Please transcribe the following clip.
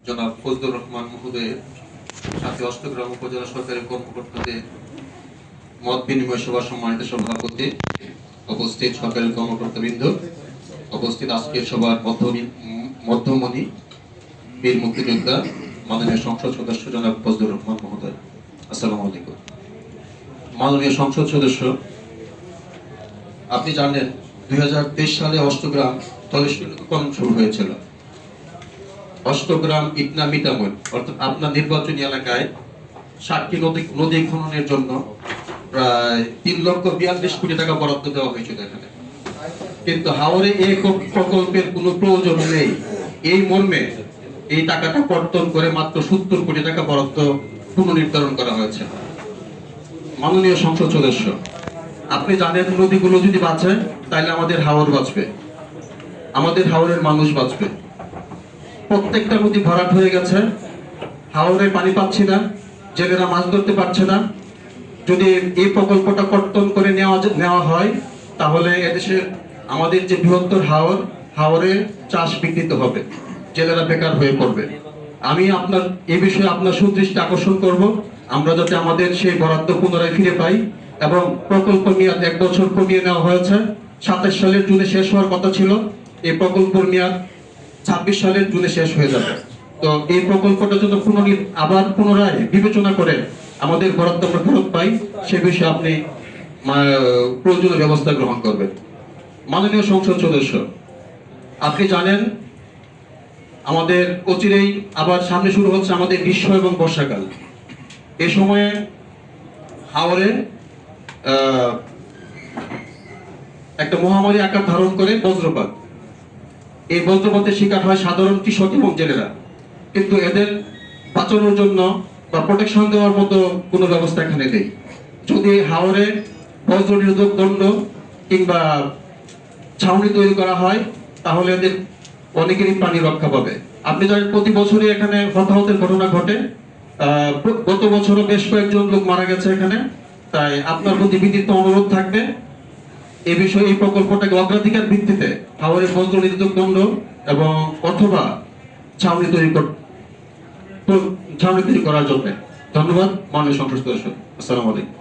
জনাব ফজলুর রহমান মহোদয়ের সাথে অষ্টগ্রাম উপজেলা সরকারি কর্মকর্তাদের মত বিনিময় সভা সম্মানিত সভাপতি, উপস্থিত সরকারি কর্মকর্তাবৃন্দ, উপস্থিত আজকের সভার মধ্যমণি বীর মুক্তিযোদ্ধা মাননীয় সংসদ সদস্য জনাব ফজলুর রহমান মহোদয়, আসসালামু আলাইকুম। মাননীয় সংসদ সদস্য, আপনি জানেন 2023 সালে অষ্টগ্রাম তলস্করণ শুরু হয়েছিল। অষ্টগ্রাম ইটনা মিটামন অর্থাৎ আপনার নির্বাচনী এলাকায় 7টি নদী খননের জন্য প্রায় 3,42 কোটি টাকা বরাদ্দ দেওয়া হয়েছিল এখানে, কিন্তু হাওরে এই প্রকল্পের কোনো প্রয়োজন নেই। এই মর্মে এই টাকাটা কর্তন করে মাত্র 70 কোটি টাকা বরাদ্দ পুনর্নির্ধারণ করা হয়েছে। মাননীয় সংসদ সদস্য, আপনি জানেন নদীগুলো যদি বাঁচে তাহলে আমাদের হাওর বাঁচবে, আমাদের হাওরের মানুষ বাঁচবে। প্রত্যেকটা নদী ভরাট হয়ে গেছে, হাওরে পানি পাচ্ছি না, জেলেরা মাছ ধরতে পারছে না। যদি এই প্রকল্পটা কর্তন করে নেওয়া হয় তাহলে এদেশে আমাদের যে বৃহত্তর হাওরে চাষ বিঘ্নিত হবে, জেলেরা বেকার হয়ে পড়বে। আমি এই বিষয়ে আপনার সুদৃষ্টি আকর্ষণ করব, আমরা যাতে আমাদের সেই বরাদ্দ পুনরায় ফিরে পাই। এবং প্রকল্প মেয়াদ 1 বছর কমিয়ে নেওয়া হয়েছে। 27 সালের জুনে শেষ হওয়ার কথা ছিল, এই প্রকল্পের মেয়াদ 26 সালের জুনে শেষ হয়ে যাবে। তো এই প্রকল্পটা যদি আবার পুনরায় বিবেচনা করে আমাদের বরাদ্দ আমরা ফেরত পাই, সে বিষয়ে আপনি প্রয়োজনীয় ব্যবস্থা গ্রহণ করবেন। মাননীয় সংসদ সদস্য, আপনি জানেন আমাদের অচিরেই আবার সামনে শুরু হচ্ছে আমাদের গ্রীষ্ম এবং বর্ষাকাল। এই সময়ে হাওরে একটা মহামারী আকার ধারণ করে বজ্রপাত। এই বজ্রপাতের শিকার হয় সাধারণ কৃষক এবং জেলেরা, কিন্তু এদের বাঁচানোর জন্য বা প্রোটেকশন দেওয়ার মতো কোনো ব্যবস্থা এখানে নেই। যদি হাওরে বজ্র নিরোধক দণ্ড কিংবা ছাউনি তৈরি করা হয় তাহলে এদের অনেকেরই প্রাণী রক্ষা পাবে। আপনি জানেন প্রতি বছরই এখানে হতাহতের ঘটনা ঘটে, গত বছরও বেশ কয়েকজন লোক মারা গেছে এখানে। তাই আপনার প্রতি বিনীত অনুরোধ থাকবে এই বিষয়ে এই প্রকল্পটাকে অগ্রাধিকার ভিত্তিতে হাওরের বজ্র নিরোধক দণ্ড এবং অথবা ছাউনি তৈরি করার জন্য। ধন্যবাদ মাননীয় সংসদ সদস্য, আসসালামু আলাইকুম।